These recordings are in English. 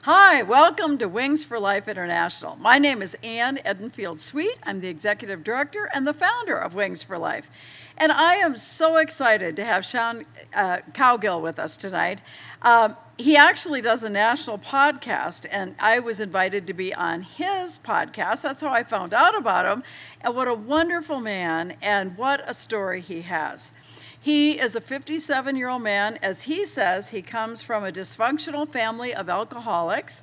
Hi, welcome to Wings for Life International. My name is Ann Edenfield-Sweet. I'm the Executive Director and the founder of Wings for Life. And I am so excited to have Sean Cowgill with us tonight. He actually does a national podcast, and I was invited to be on his podcast. That's how I found out about him. And what a wonderful man, and what a story he has. He is a 57-year-old man. As he says, he comes from a dysfunctional family of alcoholics.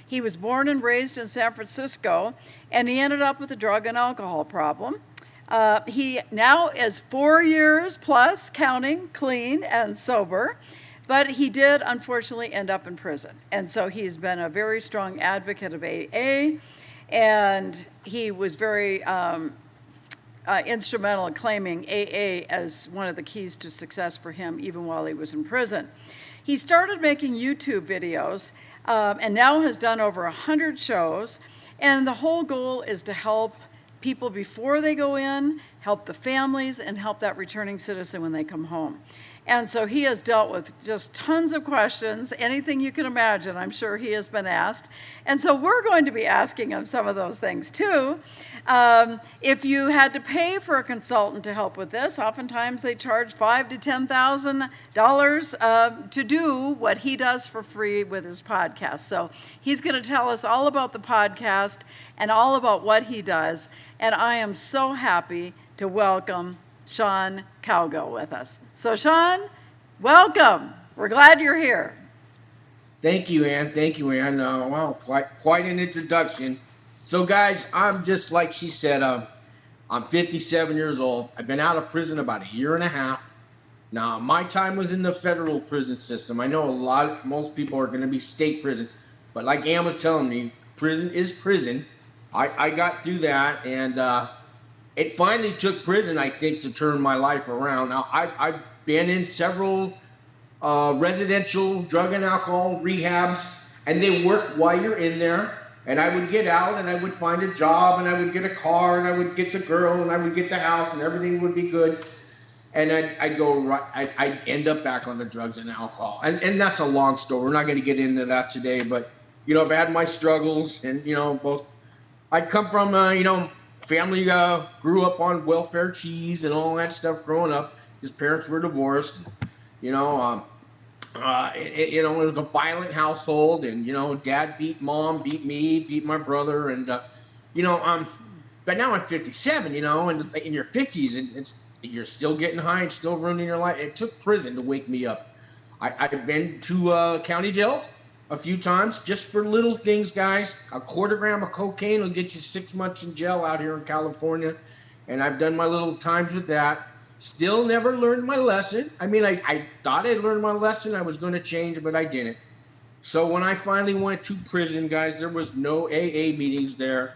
He was born and raised in San Francisco, and he ended up with a drug and alcohol problem. He now is 4 years plus, counting, clean and sober, but he did unfortunately end up in prison. And so he's been a very strong advocate of AA, and he was very instrumental in claiming AA as one of the keys to success for him, even while he was in prison. He started making YouTube videos and now has done over 100 shows. And the whole goal is to help people before they go in, help the families, and help that returning citizen when they come home. And so he has dealt with just tons of questions, anything you can imagine, I'm sure he has been asked. And so we're going to be asking him some of those things too. If you had to pay for a consultant to help with this, oftentimes they charge $5,000 to $10,000 to do what he does for free with his podcast. So he's going to tell us all about the podcast and all about what he does. And I am so happy to welcome Sean Cowgill with us. So Sean, welcome. We're glad you're here. Thank you, Ann. Thank you, Ann. Wow, quite an introduction. So guys, I'm just like she said, I'm 57 years old. I've been out of prison about a year and a half. Now, my time was in the federal prison system. I know most people are going to be state prison, but like Ann was telling me, prison is prison. I got through that, and it finally took prison, I think, to turn my life around. Now, I've been in several residential drug and alcohol rehabs, and they work while you're in there. And I would get out, and I would find a job, and I would get a car, and I would get the girl, and I would get the house, and everything would be good. And I'd end up back on the drugs and alcohol. And that's a long story. We're not going to get into that today, but, I've had my struggles, and, both. I come from, family grew up on welfare cheese and all that stuff growing up. His parents were divorced. It was a violent household, and dad beat mom, beat me, beat my brother, and but now I'm 57, and it's like in your 50s, and you're still getting high and still ruining your life. It took prison to wake me up. I've been to county jails a few times just for little things, guys. A quarter gram of cocaine will get you 6 months in jail out here in California, and I've done my little times with that. Still never learned my lesson. I mean, I thought I learned my lesson. I was going to change, but I didn't. So when I finally went to prison, guys, there was no AA meetings there.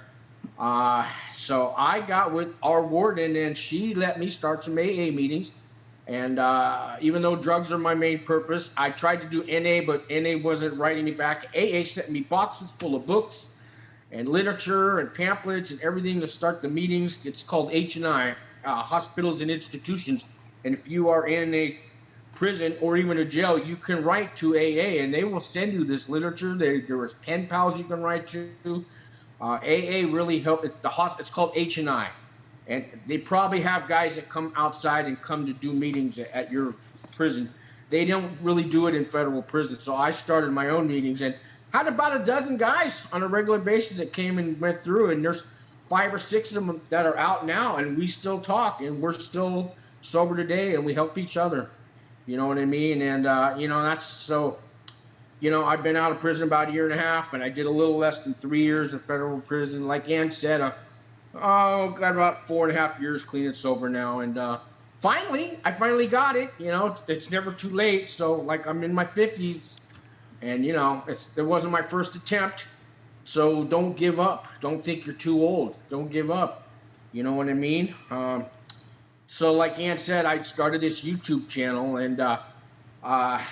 So I got with our warden, and she let me start some AA meetings. And even though drugs are my main purpose, I tried to do NA, but NA wasn't writing me back. AA sent me boxes full of books and literature and pamphlets and everything to start the meetings. It's called H&I. Hospitals and institutions, and if you are in a prison or even a jail, you can write to AA, and they will send you this literature. There is pen pals you can write to. AA really helped. It's called H&I, and they probably have guys that come outside and come to do meetings at your prison. They don't really do it in federal prison, so I started my own meetings and had about a dozen guys on a regular basis that came and went through, and there's 5 or 6 of them that are out now, and we still talk, and we're still sober today, and we help each other. You know what I mean? And, that's so, I've been out of prison about a year and a half, and I did a little less than 3 years in federal prison. Like Ann said, got about 4.5 years clean and sober now, and I finally got it. It's never too late, so, like, I'm in my 50s, and, it wasn't my first attempt. So don't give up. Don't think you're too old. Don't give up. You know what I mean? So like Ann said, I started this YouTube channel, and I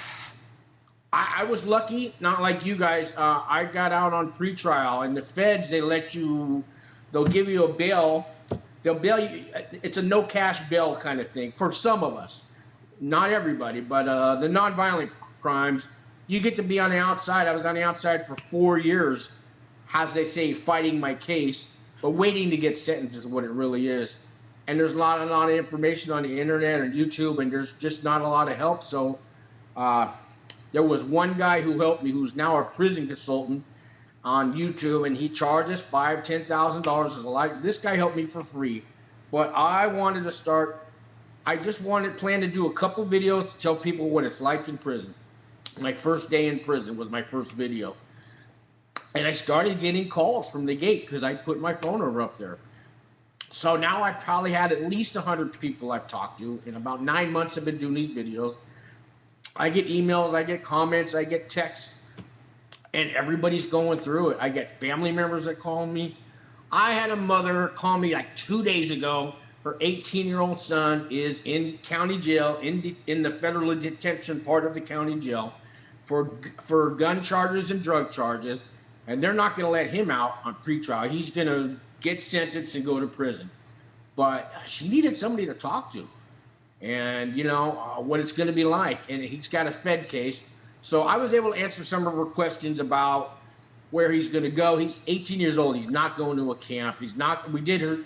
was lucky, not like you guys. I got out on PRETRIAL, and the feds, they'll give you a bail. They'll bail you. It's a no cash bail kind of thing for some of us. Not everybody, but the nonviolent crimes, you get to be on the outside. I was on the outside for 4 years, as they say, fighting my case, but waiting to get sentenced is what it really is. And there's not a lot of information on the internet and YouTube, and there's just not a lot of help. So there was one guy who helped me, who's now a prison consultant on YouTube, and he charges $5,000, $10,000 as a life. This guy helped me for free, but I wanted to start. I just planned to do a couple videos to tell people what it's like in prison. My first day in prison was my first video, and I started getting calls from the gate because I put my phone number up there. So now I probably had at least 100 people I've talked to. In about 9 months I've been doing these videos. I get emails, I get comments, I get texts, and everybody's going through it. I get family members that call me. I had a mother call me like 2 days ago. Her 18-year-old son is in county jail, in the federal detention part of the county jail for gun charges and drug charges, and they're not going to let him out on pretrial. He's going to get sentenced and go to prison. But she needed somebody to talk to, and what it's going to be like. And he's got a Fed case, so I was able to answer some of her questions about where he's going to go. He's 18 years old. He's not going to a camp. He's not. We did her.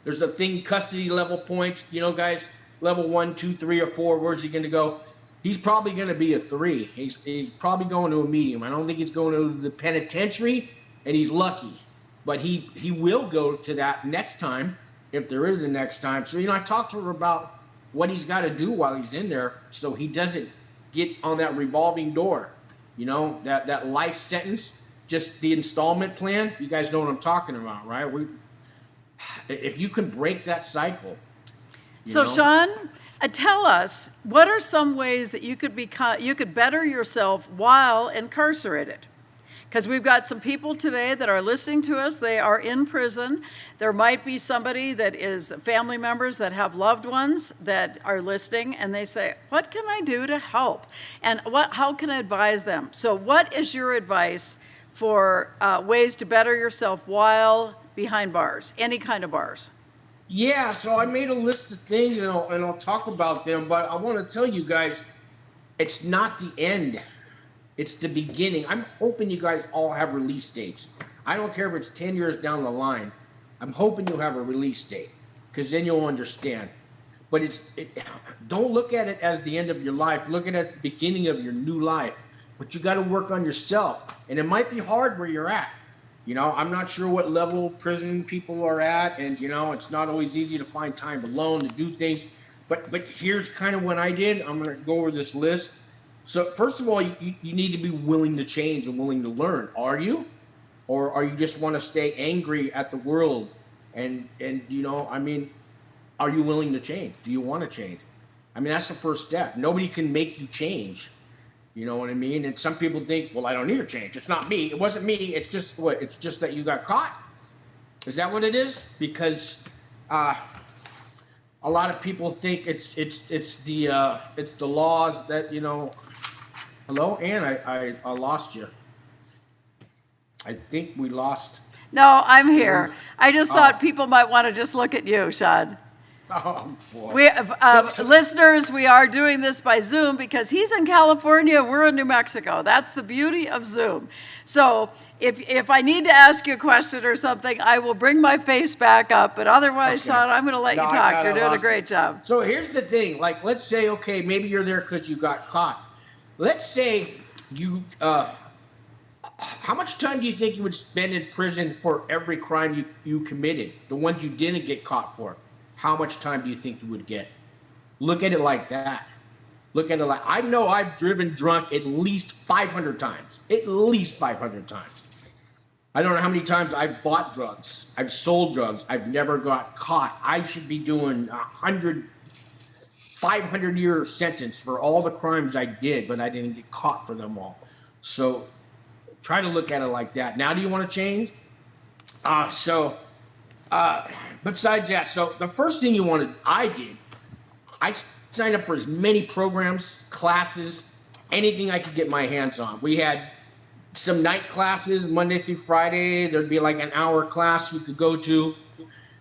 There's a thing, custody level points. Guys, level 1, 2, 3, or 4. Where's he going to go? He's probably going to be a 3. He's probably going to a medium. I don't think he's going to the penitentiary, and he's lucky. But he will go to that next time, if there is a next time. So, I talked to her about what he's got to do while he's in there so he doesn't get on that revolving door. That life sentence, just the installment plan. You guys know what I'm talking about, right? If you can break that cycle. So, Sean, tell us, what are some ways that you could better yourself while incarcerated? Because we've got some people today that are listening to us. They are in prison. There might be somebody that is family members that have loved ones that are listening, and they say, what can I do to help? And how can I advise them? So what is your advice for ways to better yourself while behind bars, any kind of bars? Yeah, so I made a list of things, and I'll talk about them, but I want to tell you guys, it's not the end. It's the beginning. I'm hoping you guys all have release dates. I don't care if it's 10 years down the line. I'm hoping you'll have a release date, because then you'll understand. But don't look at it as the end of your life. Look at it as the beginning of your new life. But you got to work on yourself. And it might be hard where you're at. I'm not sure what level prison people are at. And, it's not always easy to find time alone to do things. But here's kind of what I did. I'm going to go over this list. So first of all, you need to be willing to change and willing to learn. Are you? Or are you just want to stay angry at the world? And are you willing to change? Do you want to change? That's the first step. Nobody can make you change. You know what I mean? And some people think, well, I don't need to change. It's not me. It wasn't me. It's just what? It's just that you got caught. Is that what it is? Because a lot of people think it's the laws that Hello, Ann. I lost you. I think we lost. No, I'm here. I just thought people might want to just look at you, Sean. Oh, boy. Listeners, we are doing this by Zoom because he's in California and we're in New Mexico. That's the beauty of Zoom. So if I need to ask you a question or something, I will bring my face back up. But otherwise, okay. Sean, I'm going to let you talk. You're doing a great job. So here's the thing. Like, let's say, okay, maybe you're there because you got caught. Let's say you, how much time do you think you would spend in prison for every crime you committed? The ones you didn't get caught for. How much time do you think you would get? Look at it like that. Look at it like, I know I've driven drunk at least 500 times. At least 500 times. I don't know how many times I've bought drugs. I've sold drugs. I've never got caught. I should be doing 500-year sentence for all the crimes I did, but I didn't get caught for them all. So try to look at it like that. Now, do you want to change? Besides that, so the first thing I signed up for as many programs, classes, anything I could get my hands on. We had some night classes, Monday through Friday. There'd be like an hour class you could go to.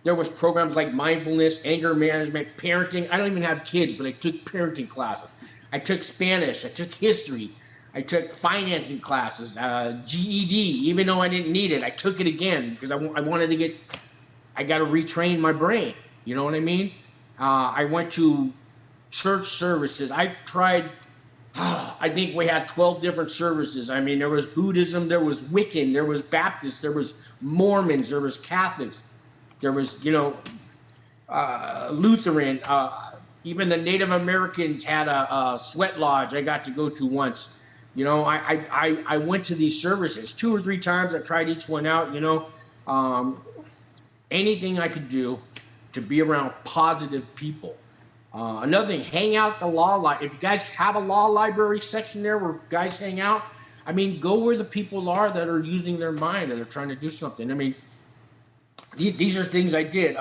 There was programs like mindfulness, anger management, parenting. I don't even have kids, but I took parenting classes. I took Spanish. I took history. I took financing classes, GED, even though I didn't need it. I took it again because I wanted to get, I got to retrain my brain. You know what I mean? I went to church services. I tried, I think we had 12 different services. I mean, there was Buddhism, there was Wiccan, there was Baptist, there was Mormons, there was Catholics, there was, Lutheran. Even the Native Americans had a sweat lodge I got to go to once. I went to these services 2 or 3 times. I tried each one out, anything I could do to be around positive people. Another thing, hang out at the law library. If you guys have a law library section there where guys hang out, I mean, go where the people are that are using their mind and are trying to do something. I mean, these are things I did.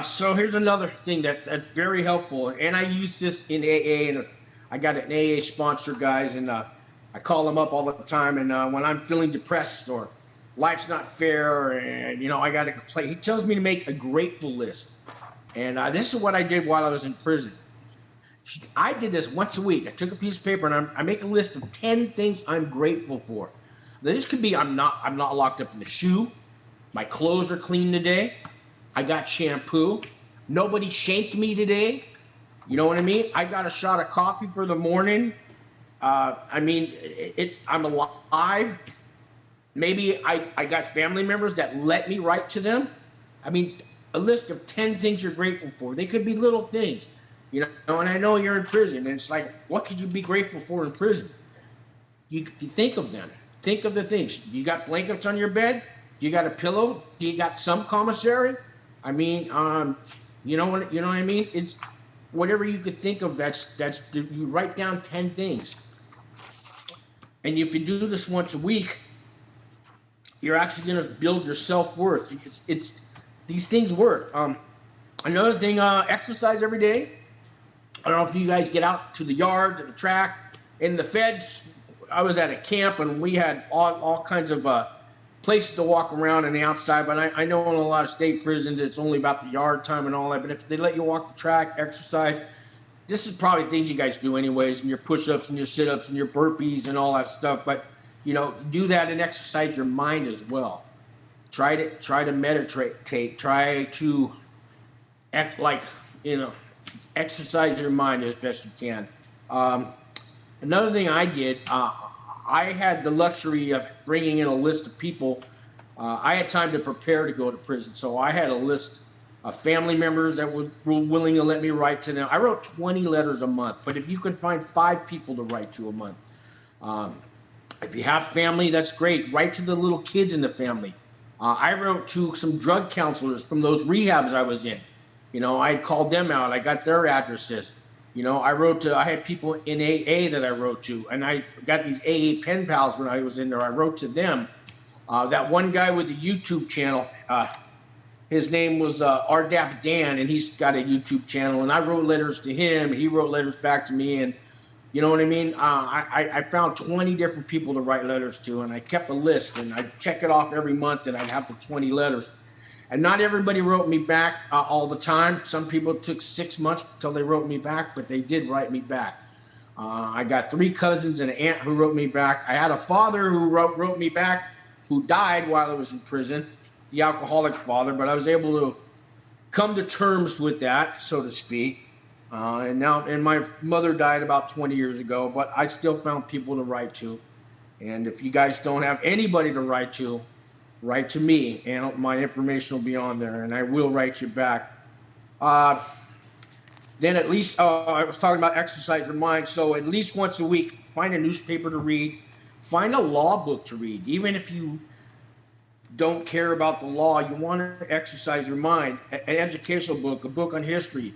So here's another thing that's very helpful, and I use this in AA, and I got an AA sponsor, guys, and I call them up all the time, and when I'm feeling depressed or life's not fair, and I got to complain, he tells me to make a grateful list, and this is what I did while I was in prison. I did this once a week. I took a piece of paper and I make a list of 10 things I'm grateful for. This could be I'm not locked up in the shoe, my clothes are clean today, I got shampoo, nobody shanked me today. You know what I mean? I got a shot of coffee for the morning. I'm alive. Maybe I got family members that let me write to them. I mean, a list of 10 things you're grateful for. They could be little things, and I know you're in prison, and it's like, what could you be grateful for in prison? You think of them. Think of the things. You got blankets on your bed? You got a pillow? Do you got some commissary? I mean, you know what I mean? It's whatever you could think of. That's you write down 10 things, and if you do this once a week, you're actually going to build your self-worth. It's these things work. Another thing, exercise every day. I don't know if you guys get out to the yard, to the track. In the feds, I was at a camp, and we had all kinds of places to walk around in the outside, but I know in a lot of state prisons it's only about the yard time and all that, but if they let you walk the track, exercise, this is probably things you guys do anyways, and your push-ups and your sit-ups and your burpees and all that stuff, but do that and exercise your mind as well. Try to meditate, try to exercise your mind as best you can. Another thing I did, I had the luxury of bringing in a list of people. I had time to prepare to go to prison, so I had a list of family members that were willing to let me write to them. I wrote 20 letters a month, but if you could find 5 people to write to a month, if you have family, that's great. Write to the little kids in the family. I wrote to some drug counselors from those rehabs I was in. I called them out. I got their addresses. I had people in AA that I wrote to, and I got these AA pen pals when I was in there. I wrote to them. That one guy with the YouTube channel, his name was RDAP Dan, and he's got a YouTube channel, and I wrote letters to him, and he wrote letters back to me, and you know what I mean? I found 20 different people to write letters to, and I kept a list, and I'd check it off every month, and I'd have the 20 letters. And not everybody wrote me back all the time. Some people took 6 months until they wrote me back, but they did write me back. I got 3 cousins and an aunt who wrote me back. I had a father who wrote me back, who died while I was in prison, the alcoholic father, but I was able to come to terms with that, so to speak. And my mother died about 20 years ago, but I still found people to write to. And if you guys don't have anybody to write to me, and my information will be on there, and I will write you back. Then at least, I was talking about exercise your mind, so at least once a week, find a newspaper to read, find a law book to read. Even if you don't care about the law, you want to exercise your mind. An educational book, a book on history,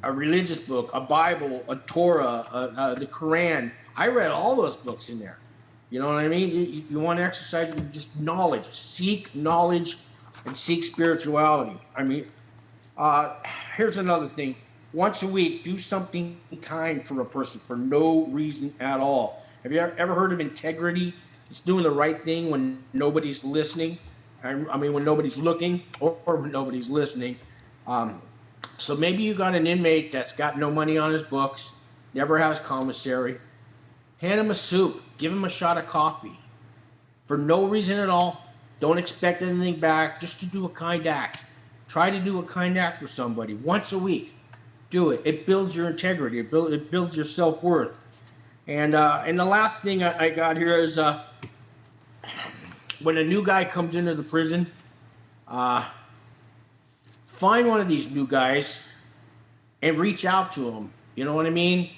a religious book, a Bible, a Torah, the Quran. I read all those books in there. You know what I mean? You want to exercise just knowledge. Seek knowledge and seek spirituality. I mean, here's another thing. Once a week, do something kind for a person for no reason at all. Have you ever heard of integrity? It's doing the right thing when nobody's listening. I mean, when nobody's looking or when nobody's listening. So maybe you got an inmate that's got no money on his books, never has commissary. hand them a soup, give them a shot of coffee. For no reason at all. Don't expect anything back, just to do a kind act. Try to do a kind act for somebody once a week. Do it. It builds your integrity. It builds your self-worth. And the last thing I got here is when a new guy comes into the prison, find one of these new guys and reach out to them. You know what I mean?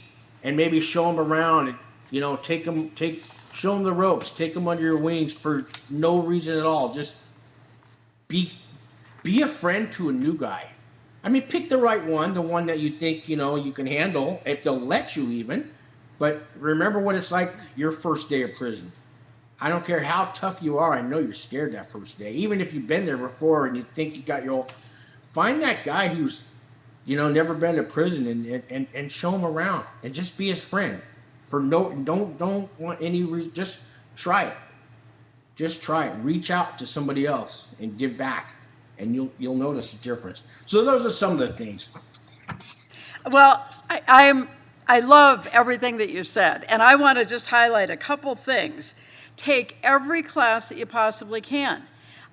And maybe show them around and, you know, show them the ropes, take them under your wings for no reason at all. Just be a friend to a new guy. I mean, pick the right one, the one that you think, you know, you can handle, if they'll let you even. But remember what it's like your first day of prison. I don't care how tough you are. I know you're scared that first day. Even if you've been there before and you think you got your own, find that guy who's, you know, never been to prison and show him around and just be his friend. Don't want any reason. Just try it. Just try it. Reach out to somebody else and give back, and you'll notice a difference. So those are some of the things. Well, I love everything that you said, and I want to just highlight a couple things. Take every class that you possibly can.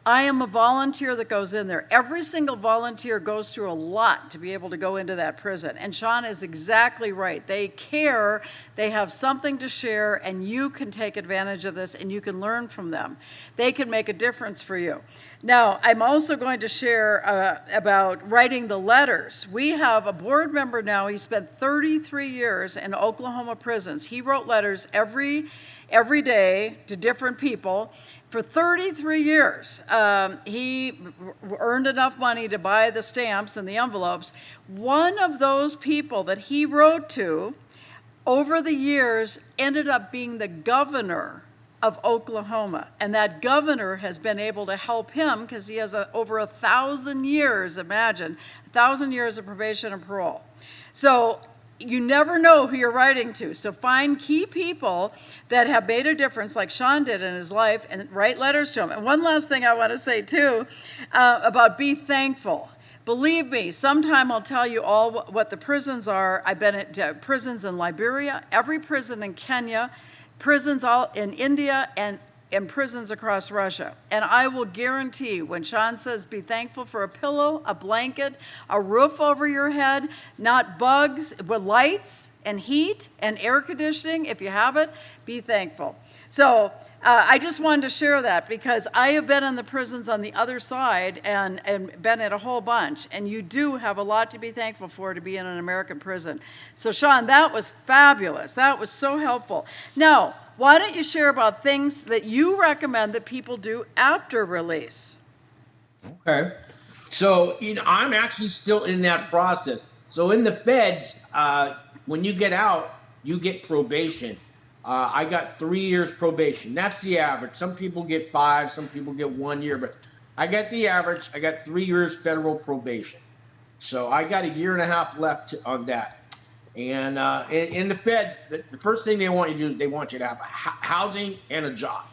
I am a volunteer that goes in there. Every single volunteer goes through a lot to be able to go into that prison. And Sean is exactly right. They care, they have something to share, and you can take advantage of this and you can learn from them. They can make a difference for you. Now, I'm also going to share about writing the letters. We have a board member now. He spent 33 years in Oklahoma prisons. He wrote letters every day to different people. For 33 years, he earned enough money to buy the stamps and the envelopes. One of those people that he wrote to over the years ended up being the governor of Oklahoma. And that governor has been able to help him because he has over 1,000 years, imagine, 1,000 years of probation and parole. So you never know who you're writing to. So find key people that have made a difference like Sean did in his life and write letters to them. And one last thing I want to say too about be thankful. Believe me, sometime I'll tell you all what the prisons are. I've been at prisons in Liberia, every prison in Kenya, prisons all in India, and prisons across Russia. And I will guarantee when Sean says be thankful for a pillow, a blanket, a roof over your head, not bugs, with lights and heat and air conditioning, if you have it, be thankful. So I just wanted to share that because I have been in the prisons on the other side and been at a whole bunch. And you do have a lot to be thankful for to be in an American prison. So Sean, that was fabulous. That was so helpful. Now, why don't you share about things that you recommend that people do after release? Okay. So, you know, I'm actually still in that process. So in the feds, when you get out, you get probation. I got 3 years probation. That's the average. Some people get 5, some people get 1 year, but I got the average. I got 3 years federal probation. So I got a year and a half left on that. And in the feds, the first thing they want you to do is they want you to have housing and a job.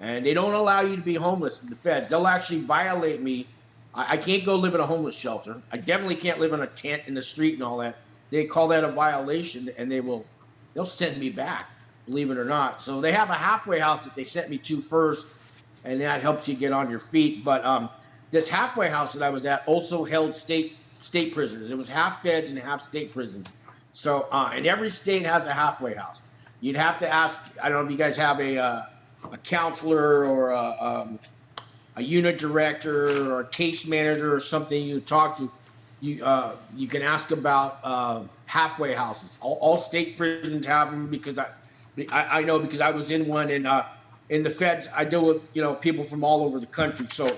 And they don't allow you to be homeless in the feds. They'll actually violate me. I can't go live in a homeless shelter. I definitely can't live in a tent in the street and all that. They call that a violation, and they'll send me back, believe it or not. So they have a halfway house that they sent me to first, and that helps you get on your feet. But this halfway house that I was at also held state prisoners. It was half feds and half state prisons. So, and every state has a halfway house. You'd have to ask, I don't know if you guys have a counselor or a unit director or a case manager or something you talk to. You can ask about halfway houses. All state prisons have them because I know because I was in one, and in the feds, I deal with people from all over the country. So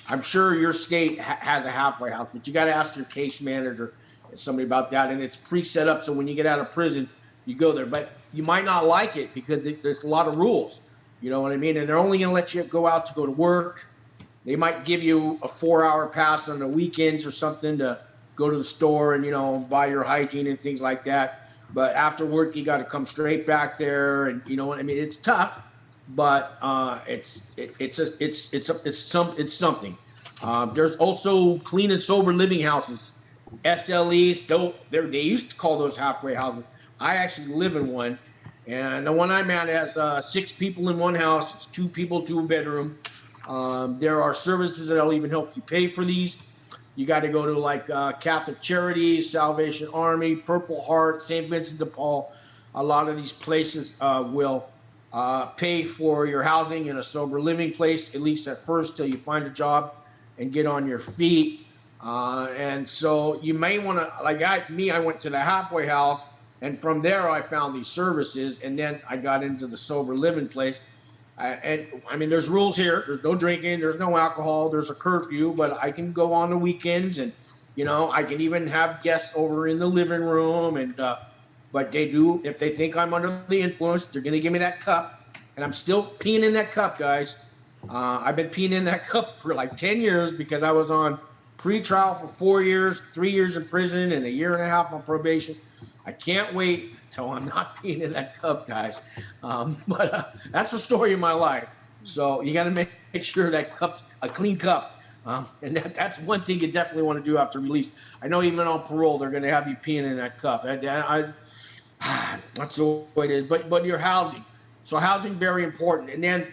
I'm sure your state has a halfway house, but you got to ask your case manager somebody about that, and it's pre-set up. So when you get out of prison, you go there, but you might not like it because there's a lot of rules. You know what I mean? And they're only going to let you go out to go to work. They might give you a 4-hour pass on the weekends or something to go to the store and buy your hygiene and things like that. But after work, you got to come straight back there, and you know what I mean. It's tough, but it's something. There's also clean and sober living houses. SLEs, they used to call those halfway houses. I actually live in one, And the one I'm at has 6 people in one house. It's 2 people, 2 bedroom. There are services that'll even help you pay for these. You got to go to like Catholic Charities, Salvation Army, Purple Heart, St. Vincent de Paul. A lot of these places will pay for your housing in a sober living place, at least at first, till you find a job and get on your feet. And so you may want to, like I went to the halfway house, and from there I found these services, and then I got into the sober living place. And I mean, there's rules here. There's no drinking. There's no alcohol. There's a curfew, but I can go on the weekends, and I can even have guests over in the living room. And but they do, if they think I'm under the influence, they're gonna give me that cup, and I'm still peeing in that cup, guys. I've been peeing in that cup for like 10 years because I was on pre-trial for 4 years, 3 years in prison, and a year and a half on probation. I can't wait till I'm not peeing in that cup, guys. But that's the story of my life. So you got to make sure that cup's a clean cup. And that's one thing you definitely want to do after release. I know even on parole, they're going to have you peeing in that cup. That's the way it is. But your housing. So housing, very important. And then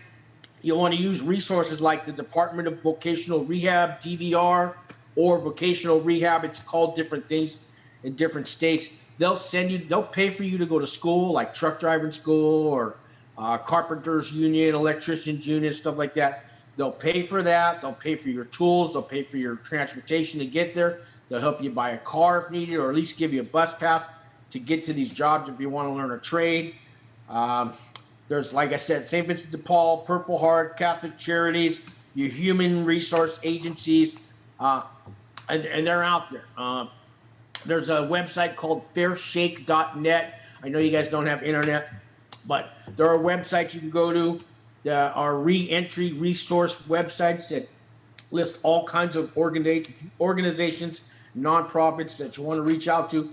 you want to use resources like the Department of Vocational Rehab, DVR, or vocational rehab. It's called different things in different states. They'll pay for you to go to school, like truck driving school or carpenters union, electricians union, stuff like that. They'll pay for that. They'll pay for your tools. They'll pay for your transportation to get there. They'll help you buy a car if needed, or at least give you a bus pass to get to these jobs if you want to learn a trade. There's, like I said, St. Vincent de Paul, Purple Heart, Catholic Charities, your human resource agencies, and they're out there. There's a website called fairshake.net. I know you guys don't have internet, but there are websites you can go to. There are re-entry resource websites that list all kinds of organizations, nonprofits that you want to reach out to,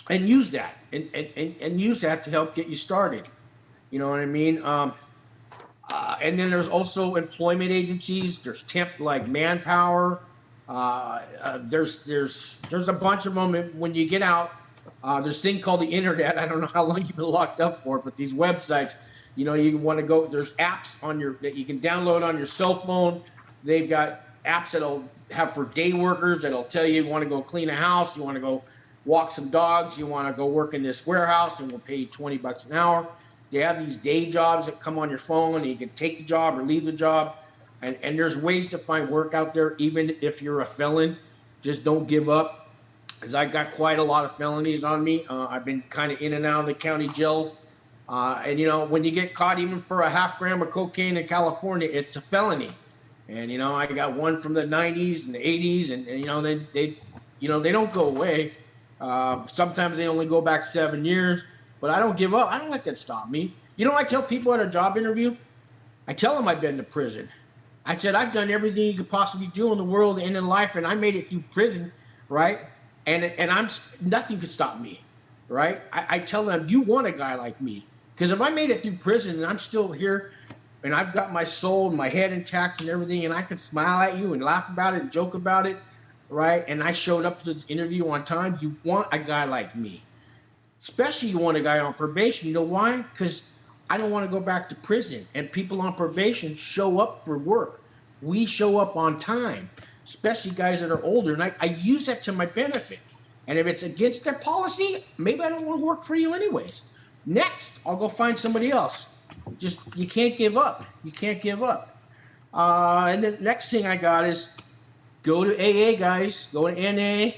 and use that and use that to help get you started. You know what I mean? And then there's also employment agencies. There's temp like Manpower. There's a bunch of them. When you get out, there's a thing called the internet. I don't know how long you've been locked up for, but these websites, you want to go. There's apps that you can download on your cell phone. They've got apps that'll have for day workers that'll tell you want to go clean a house, you want to go walk some dogs, you want to go work in this warehouse, and we'll pay you $20 an hour. They have these day jobs that come on your phone, and you can take the job or leave the job. And there's ways to find work out there, even if you're a felon. Just don't give up, because I got quite a lot of felonies on me. I've been kind of in and out of the county jails. And, when you get caught even for a half gram of cocaine in California, it's a felony. And, I got one from the 90s and the 80s, and they don't go away. Sometimes they only go back 7 years. But I don't give up. I don't let that stop me. I tell people at a job interview, I tell them I've been to prison. I said, I've done everything you could possibly do in the world and in life, and I made it through prison, right? And nothing could stop me, right? I tell them, you want a guy like me. Because if I made it through prison and I'm still here, and I've got my soul and my head intact and everything, and I can smile at you and laugh about it and joke about it, right? And I showed up to this interview on time, you want a guy like me. Especially you want a guy on probation. You know why? Because I don't want to go back to prison. And people on probation show up for work. We show up on time, especially guys that are older. And I use that to my benefit. And if it's against their policy, maybe I don't want to work for you anyways. Next, I'll go find somebody else. Just, you can't give up. You can't give up. And the next thing I got is go to AA, guys. Go to NA.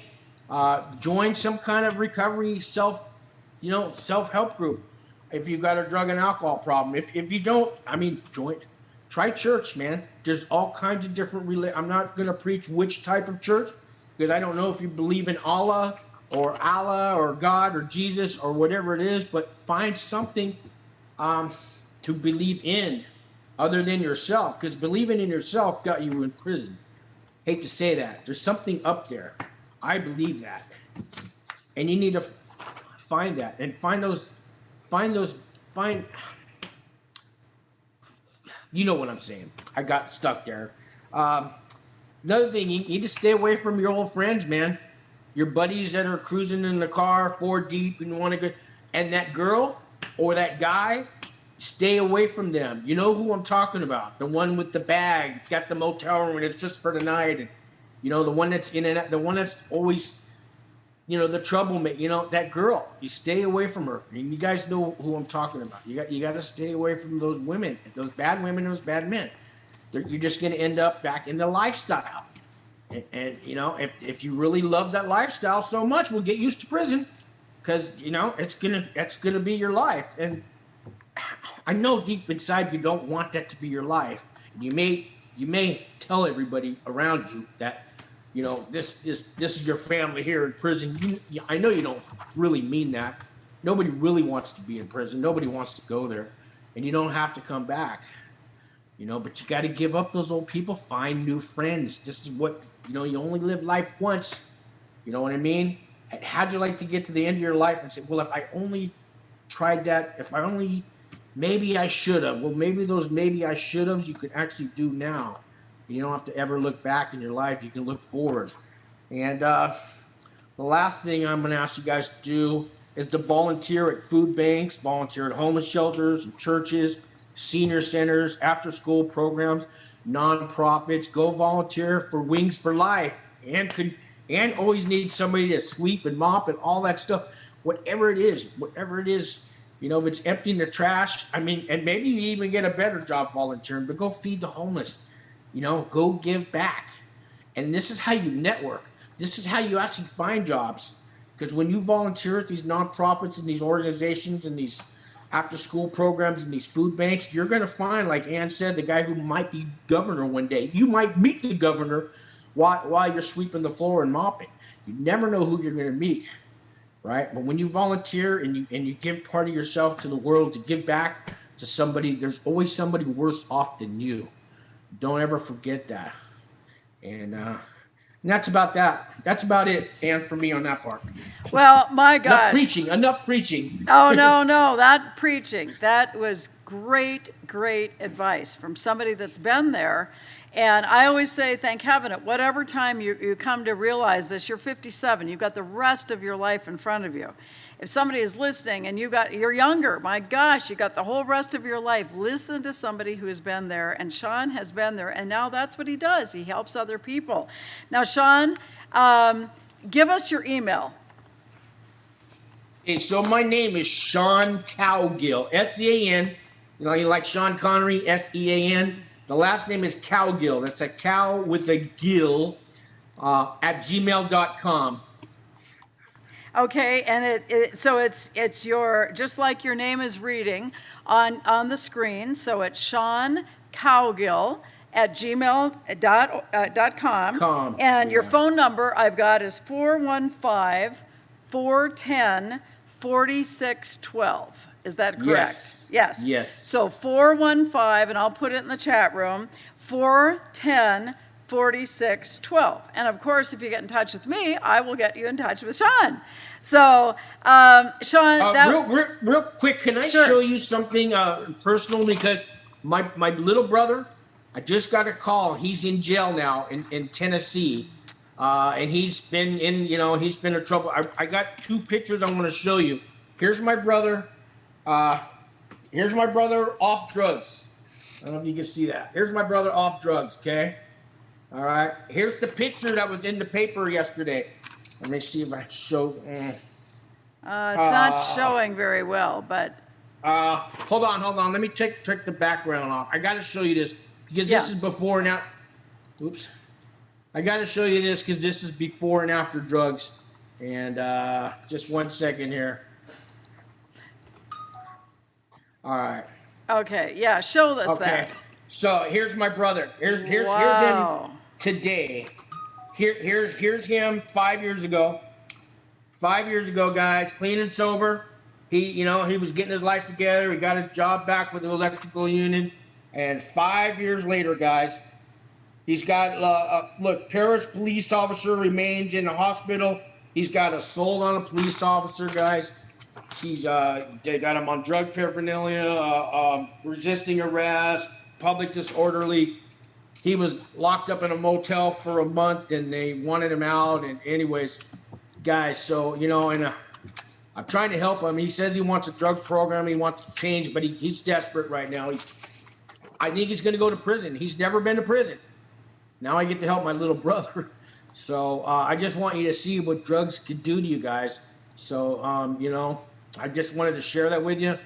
Join some kind of recovery self-help group. If you've got a drug and alcohol problem, if you don't, try church, man. There's all kinds of different I'm not going to preach which type of church, because I don't know if you believe in Allah or God or Jesus or whatever it is, but find something to believe in other than yourself, because believing in yourself got you in prison. Hate to say that. There's something up there. I believe that. And you need to find that and find you know what I'm saying. I got stuck there. Another thing, you need to stay away from your old friends, man. Your buddies that are cruising in the car 4 deep and want to go, and that girl or that guy, stay away from them. You know who I'm talking about? The one with the bag, it's got the motel room, and it's just for the night. And you know, the one that's in and out, the one that's always, you know, the troublemaker. You know, that girl. You stay away from her. And you guys know who I'm talking about. You got to stay away from those women, those bad women, those bad men. You're just going to end up back in the lifestyle. And you know, if you really love that lifestyle so much, we'll get used to prison, because you know that's gonna be your life. And I know deep inside you don't want that to be your life. You may tell everybody around you that, you know, this is your family here in prison. I know you don't really mean that. Nobody really wants to be in prison. Nobody wants to go there, and you don't have to come back. You know, but you got to give up those old people, find new friends. This is what, you know, you only live life once. You know what I mean? How'd you like to get to the end of your life and say, well, if I only tried that, if I only, maybe I should have. Well, maybe those maybe I should have, you could actually do now. You don't have to ever look back in your life. You can look forward. And the last thing I'm going to ask you guys to do is to volunteer at food banks, volunteer at homeless shelters and churches, senior centers, after-school programs, nonprofits. Go volunteer for Wings for Life, and always need somebody to sweep and mop and all that stuff. Whatever it is, you know, if it's emptying the trash, I mean, and maybe you even get a better job volunteering, but go feed the homeless. You know, go give back. And this is how you network. This is how you actually find jobs. Because when you volunteer at these nonprofits and these organizations and these after-school programs and these food banks, you're going to find, like Ann said, the guy who might be governor one day. You might meet the governor while you're sweeping the floor and mopping. You never know who you're going to meet, right? But when you volunteer and you give part of yourself to the world, to give back to somebody, there's always somebody worse off than you. Don't ever forget that. And that's about that. That's about it, Ann, for me on that part. Well, my gosh. Enough preaching. Oh, no, that preaching. That was great advice from somebody that's been there. And I always say, thank heaven, at whatever time you come to realize this, you're 57, you've got the rest of your life in front of you. If somebody is listening and you're younger, my gosh, you got the whole rest of your life. Listen to somebody who has been there, and Sean has been there, and now that's what he does. He helps other people. Now, Sean, give us your email. Okay, so my name is Sean Cowgill, S-E-A-N. You know, you like Sean Connery, S-E-A-N. The last name is Cowgill. That's a cow with a gill, at gmail.com. Okay, and so it's your, just like your name is reading on the screen. So it's Sean Cowgill at gmail.com. And your phone number I've got is 415-410-4612. Is that correct? Yes. So 415, and I'll put it in the chat room, 410-4612. And of course, if you get in touch with me, I will get you in touch with Sean. So, Sean, real quick, can I show you something personal? Because my little brother, I just got a call. He's in jail now in Tennessee, and he's been in trouble. I got two pictures I'm going to show you. Here's my brother. Here's my brother off drugs. I don't know if you can see that. Here's my brother off drugs, okay? All right. Here's the picture that was in the paper yesterday. Let me see if I show. It's not showing very well, but. Hold on. Let me take the background off. I got to show you this because this is before and now. Oops. I got to show you this because this is before and after drugs. And just 1 second here. All right. Okay. Yeah. Show us that. So here's my brother. Here's him today. Here's him 5 years ago. 5 years ago, guys, clean and sober. He was getting his life together. He got his job back with the electrical union. And 5 years later, guys, he's got Paris police officer remains in the hospital. He's got assault on a police officer, guys. They got him on drug paraphernalia, resisting arrest, public disorderly. He was locked up in a motel for a month, and they wanted him out. And anyways, guys, so and I'm trying to help him. He says he wants a drug program. He wants to change, but he's desperate right now. I think he's going to go to prison. He's never been to prison. Now I get to help my little brother. So I just want you to see what drugs could do to you guys. So, I just wanted to share that with you.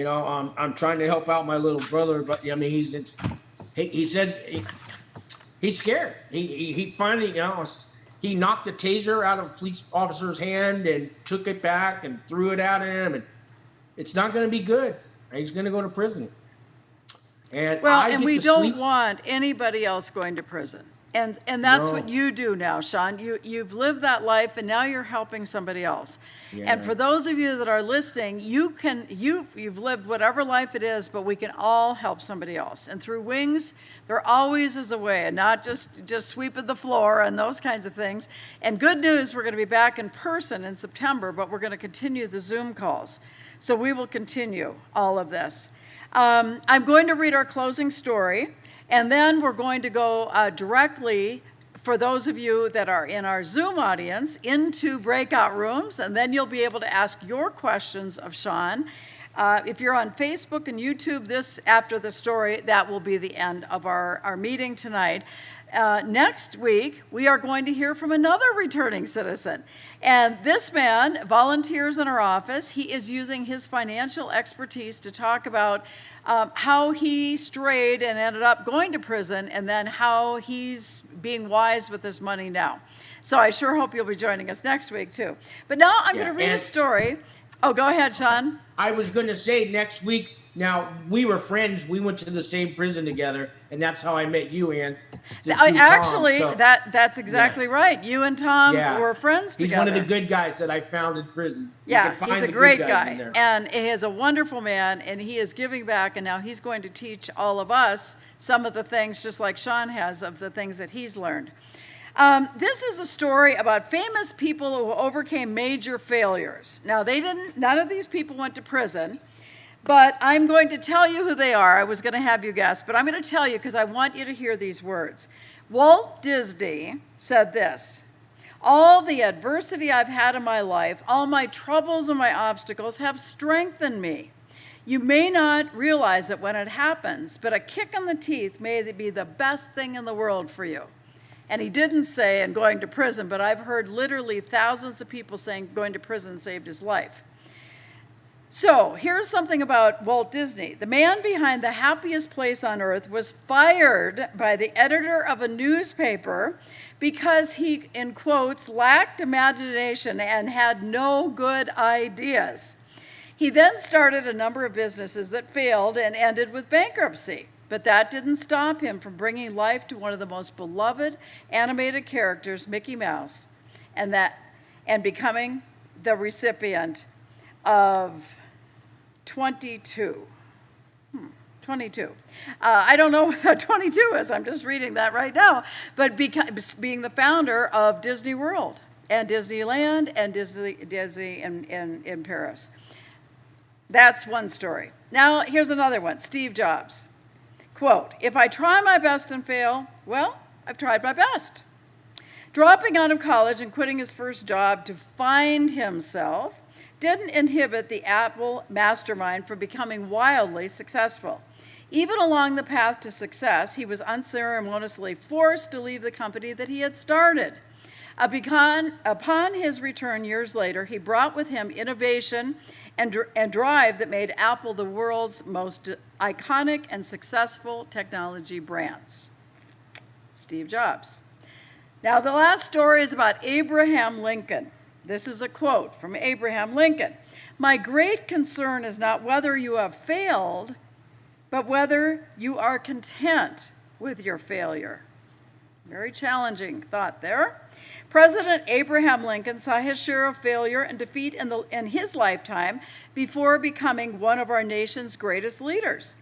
I'm trying to help out my little brother, but I mean, he says he's scared. He finally, he knocked the taser out of a police officer's hand and took it back and threw it at him. And it's not going to be good. He's going to go to prison. And we don't want anybody else going to prison. And that's what you do now, Sean. You've lived that life, and now you're helping somebody else. Yeah. And for those of you that are listening, you've lived whatever life it is, but we can all help somebody else. And through Wings, there always is a way, and not just sweeping the floor and those kinds of things. And good news, we're going to be back in person in September, but we're going to continue the Zoom calls. So we will continue all of this. I'm going to read our closing story. And then we're going to go directly, for those of you that are in our Zoom audience, into breakout rooms, and then you'll be able to ask your questions of Sean. If you're on Facebook and YouTube, after the story, that will be the end of our meeting tonight. Next week, we are going to hear from another returning citizen. And this man volunteers in our office. He is using his financial expertise to talk about how he strayed and ended up going to prison, and then how he's being wise with his money now. So I sure hope you'll be joining us next week, too. But now I'm going to read a story. Oh, go ahead, Sean. I was going to say next week. Now, we were friends. We went to the same prison together, and that's how I met you, Ann. Actually, that's exactly right. You and Tom were friends together. He's one of the good guys that I found in prison. Yeah, he's a great guy, and he is a wonderful man, and he is giving back, and now he's going to teach all of us some of the things, just like Sean has, of the things that he's learned. This is a story about famous people who overcame major failures. Now, none of these people went to prison. But I'm going to tell you who they are. I was going to have you guess, but I'm going to tell you because I want you to hear these words. Walt Disney said this: "All the adversity I've had in my life, all my troubles and my obstacles have strengthened me. You may not realize it when it happens, but a kick in the teeth may be the best thing in the world for you." And he didn't say "and going to prison," but I've heard literally thousands of people saying going to prison saved his life. So here's something about Walt Disney. The man behind The Happiest Place on Earth was fired by the editor of a newspaper because he, in quotes, lacked imagination and had no good ideas. He then started a number of businesses that failed and ended with bankruptcy. But that didn't stop him from bringing life to one of the most beloved animated characters, Mickey Mouse, and becoming the recipient of 22. I don't know what that 22 is. I'm just reading that right now. But being the founder of Disney World and Disneyland and Disney in Paris. That's one story. Now, here's another one. Steve Jobs. Quote, "If I try my best and fail, well, I've tried my best." Dropping out of college and quitting his first job to find himself didn't inhibit the Apple mastermind from becoming wildly successful. Even along the path to success, he was unceremoniously forced to leave the company that he had started. Upon his return years later, he brought with him innovation and drive that made Apple the world's most iconic and successful technology brands. Steve Jobs. Now, the last story is about Abraham Lincoln. This is a quote from Abraham Lincoln. "My great concern is not whether you have failed, but whether you are content with your failure." Very challenging thought there. President Abraham Lincoln saw his share of failure and defeat in his lifetime before becoming one of our nation's greatest leaders.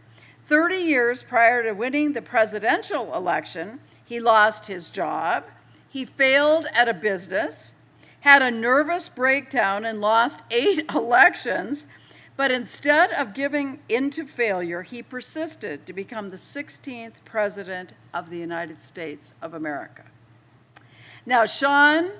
30 years prior to winning the presidential election, he lost his job, he failed at a business, had a nervous breakdown and lost 8 elections, but instead of giving in to failure, he persisted to become the 16th president of the United States of America. Now, Sean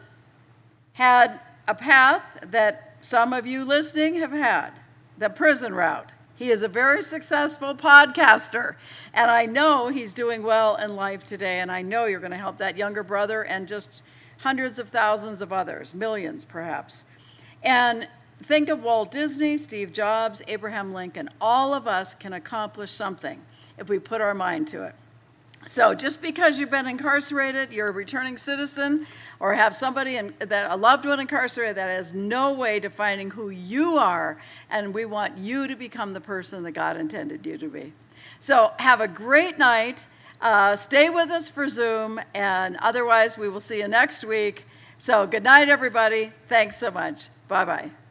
had a path that some of you listening have had the prison route. He is a very successful podcaster, and I know he's doing well in life today, and I know you're going to help that younger brother and just hundreds of thousands of others, millions perhaps. And think of Walt Disney, Steve Jobs, Abraham Lincoln. All of us can accomplish something if we put our mind to it. So just because you've been incarcerated, you're a returning citizen, or have somebody, a loved one incarcerated, that has no way defining who you are, and we want you to become the person that God intended you to be. So have a great night. Stay with us for Zoom, and otherwise we will see you next week. So good night, everybody. Thanks so much. Bye-bye.